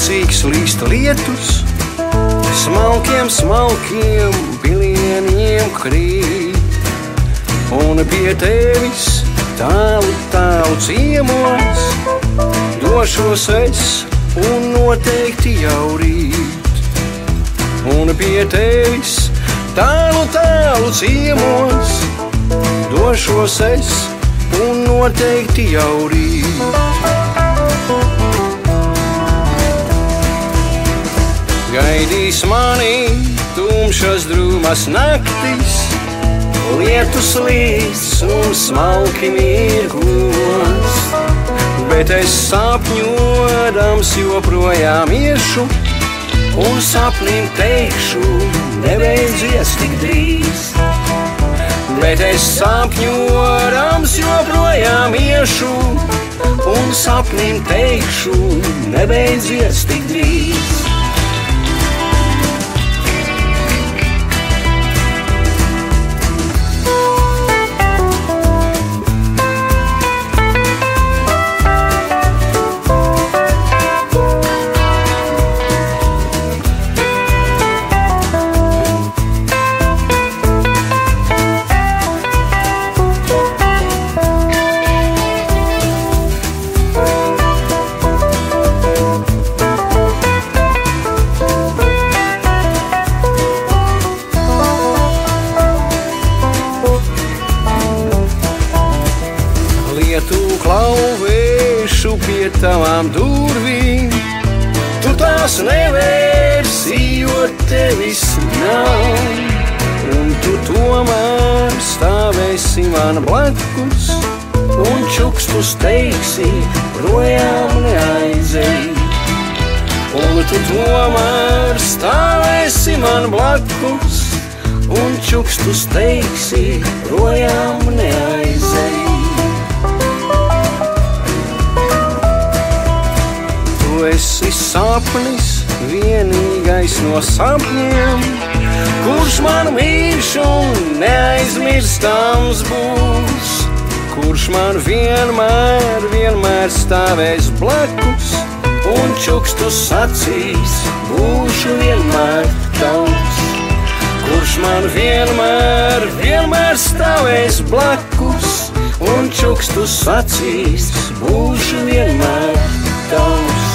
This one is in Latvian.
priecīgs līst lietus, smalkiem, smalkiem pilieniem krīt. Un pie tevis tālu, tālu ciemos došos es un noteikti jau rīt. Un pie tevis tālu, tālu ciemos došos es un noteikti jau rīt. Gaidīs mani tumšas drūmas naktis, lietus līdz un smalki mirklos, bet es sapņodams joprojām iešu un sapnim teikšu, nebeidzies tik drīz. Bet es sapņodams joprojām iešu un sapnim teikšu, nebeidzies tik drīz. Klauvēšu pie tavām durvīm, tu tās nevērsi, jo tevis nav. Un tu tomēr stāvēsi man blakus un čukstus teiksi, projām neaizej. Un tu tomēr stāvēsi man blakus un čukstus teiksi, projām neaizej. Tu esi sapnis, vienīgais no sapņiem, kurš man mīļš un neaizmirstams būs, kurš man vienmēr, vienmēr stāvēs blakus un čukstus acīs, būšu vienmēr tavs. Kurš man vienmēr, vienmēr stāvēs blakus un čukstus acīs, būšu vienmēr tavs.